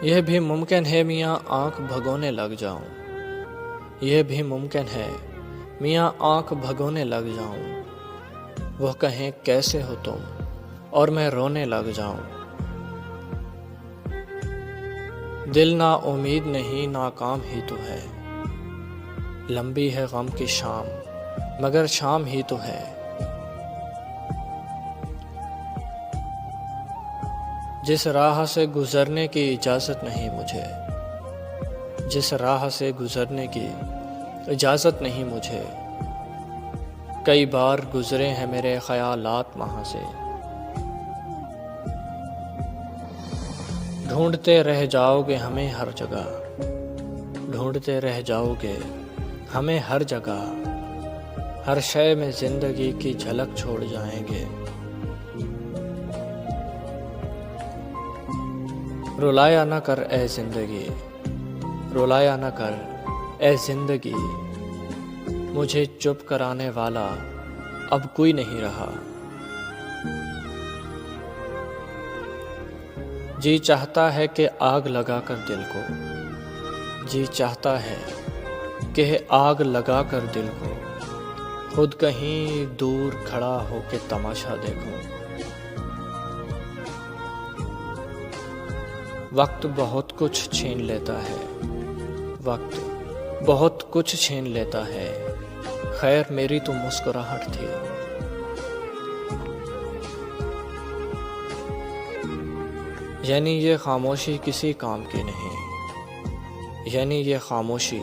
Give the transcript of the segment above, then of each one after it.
यह भी मुमकिन है मियाँ आँख भगोने लग जाऊं। यह भी मुमकिन है मियाँ आँख भगोने लग जाऊं। वह कहें कैसे हो तुम और मैं रोने लग जाऊं। दिल ना उम्मीद नहीं नाकाम ही तो है। लंबी है गम की शाम मगर शाम ही तो है। जिस राह से गुजरने की इजाज़त नहीं मुझे। जिस राह से गुजरने की इजाज़त नहीं मुझे। कई बार गुजरे हैं मेरे ख्यालात वहाँ से। ढूंढते रह जाओगे हमें हर जगह। ढूंढते रह जाओगे हमें हर जगह। हर शय में ज़िंदगी की झलक छोड़ जाएंगे। रुलाया न कर ए ज़िंदगी, रुलाया न कर ए ज़िंदगी। मुझे चुप कराने वाला अब कोई नहीं रहा। जी चाहता है कि आग लगाकर दिल को। जी चाहता है कि आग लगाकर दिल को खुद कहीं दूर खड़ा होके तमाशा देखूं। वक्त बहुत कुछ छीन लेता है। वक्त बहुत कुछ छीन लेता है। खैर मेरी तो मुस्कुराहट थी। यानी ये खामोशी किसी काम की नहीं। यानी ये खामोशी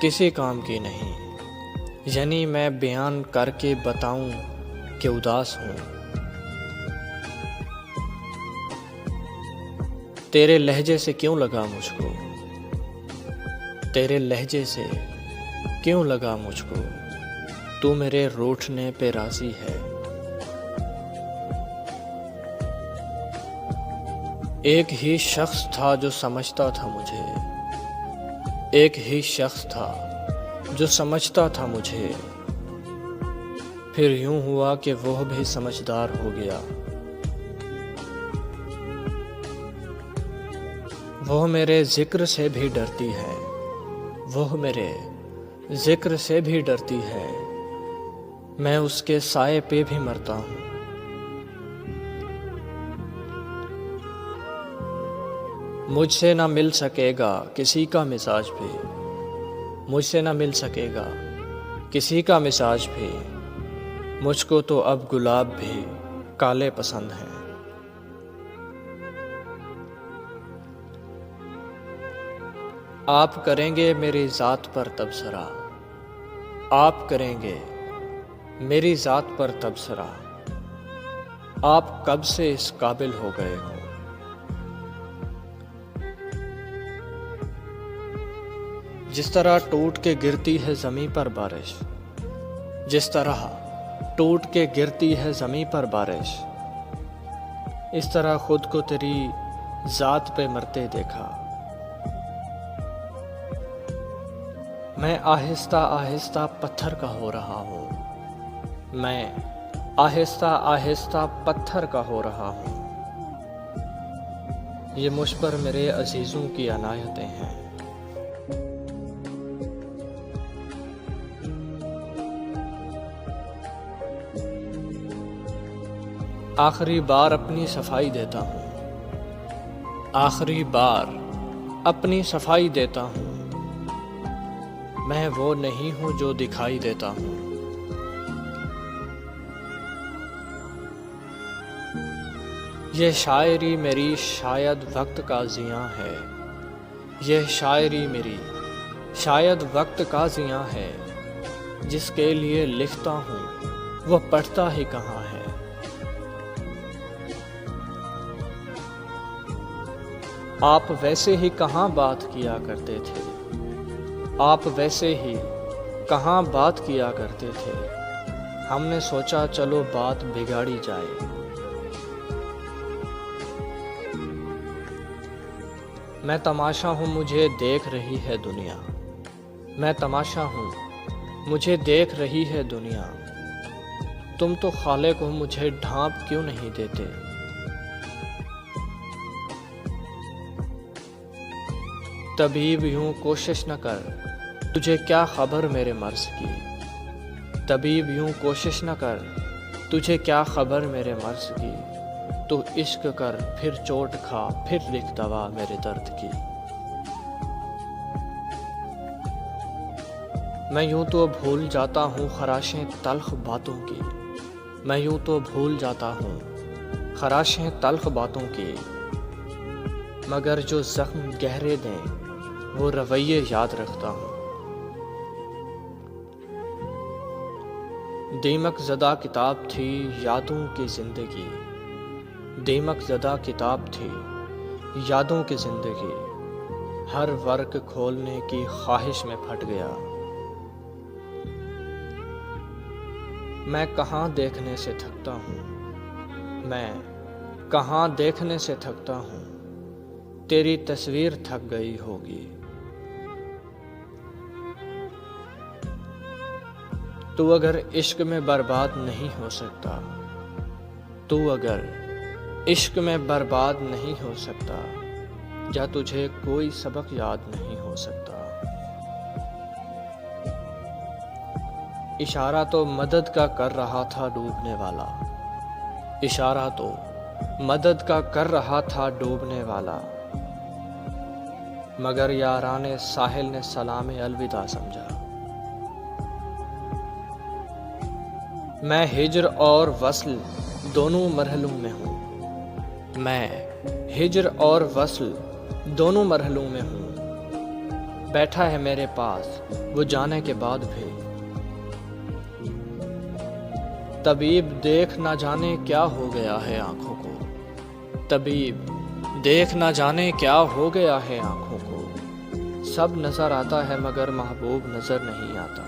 किसी काम की नहीं। यानी मैं बयान करके बताऊं कि उदास हूँ। तेरे लहजे से क्यों लगा मुझको। तेरे लहजे से क्यों लगा मुझको। तू मेरे रूठने पे राजी है। एक ही शख्स था जो समझता था मुझे। एक ही शख्स था जो समझता था मुझे। फिर यूं हुआ कि वह भी समझदार हो गया। वह मेरे जिक्र से भी डरती है। वह मेरे जिक्र से भी डरती है। मैं उसके साए पे भी मरता हूँ। मुझसे ना मिल सकेगा किसी का मिजाज भी। मुझसे ना मिल सकेगा किसी का मिजाज भी। मुझको तो अब गुलाब भी काले पसंद हैं। आप करेंगे मेरी ज़ात पर तबसरा। आप करेंगे मेरी ज़ात पर तबसरा। आप कब से इस काबिल हो गए हो। जिस तरह टूट के गिरती है ज़मीं पर बारिश। जिस तरह टूट के गिरती है ज़मीं पर बारिश। इस तरह खुद को तेरी ज़ात पे मरते देखा। मैं आहिस्ता आहिस्ता पत्थर का हो रहा हूँ। मैं आहिस्ता आहिस्ता पत्थर का हो रहा हूँ। ये मुझ पर मेरे अजीज़ों की अनायतें हैं। आखिरी बार अपनी सफाई देता हूँ। आखिरी बार अपनी सफाई देता हूँ। मैं वो नहीं हूँ जो दिखाई देता हूँ। यह शायरी मेरी शायद वक्त का ज़ियाँ है। यह शायरी मेरी शायद वक्त का ज़ियाँ है। जिसके लिए लिखता हूँ वह पढ़ता ही कहाँ है। आप वैसे ही कहाँ बात किया करते थे। आप वैसे ही कहाँ बात किया करते थे। हमने सोचा चलो बात बिगाड़ी जाए। मैं तमाशा हूँ मुझे देख रही है दुनिया। मैं तमाशा हूँ मुझे देख रही है दुनिया। तुम तो खालिक हो मुझे ढांप क्यों नहीं देते। तबीब यूं कोशिश न कर, तुझे क्या खबर मेरे मर्ज की। तबीब यूं कोशिश न कर, तुझे क्या खबर मेरे मर्ज की। तू इश्क कर फिर चोट खा, फिर लिख दवा मेरे दर्द की। मैं यूं तो भूल जाता हूँ खराशें तल्ख बातों की। मैं यूं तो भूल जाता हूँ खराशें तल्ख बातों की। मगर जो जख्म गहरे दें वो रवैये याद रखता हूँ। दीमक ज़दा किताब थी यादों की ज़िंदगी। दीमक ज़दा किताब थी यादों की ज़िंदगी। हर वर्क खोलने की ख्वाहिश में फट गया। मैं कहाँ देखने से थकता हूँ, मैं कहाँ देखने से थकता हूँ। तेरी तस्वीर थक गई होगी। तू अगर इश्क में बर्बाद नहीं हो सकता, तू अगर इश्क में बर्बाद नहीं हो सकता, या तुझे कोई सबक याद नहीं हो सकता। इशारा तो मदद का कर रहा था डूबने वाला। इशारा तो मदद का कर रहा था डूबने वाला। मगर याराने साहिल ने सलाम अलविदा समझा। मैं हिज्र और वस्ल दोनों मरहलों में हूँ। मैं हिज्र और वस्ल दोनों मरहलों में हूँ। बैठा है मेरे पास वो जाने के बाद भी। तबीब देख ना जाने क्या हो गया है आंखों को। तबीब देख ना जाने क्या हो गया है आंखों को। सब नजर आता है मगर महबूब नजर नहीं आता।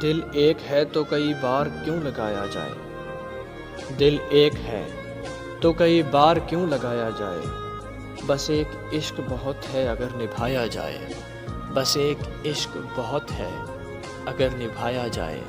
दिल एक है तो कई बार क्यों लगाया जाए। दिल एक है तो कई बार क्यों लगाया जाए। बस एक इश्क बहुत है अगर निभाया जाए। बस एक इश्क बहुत है अगर निभाया जाए।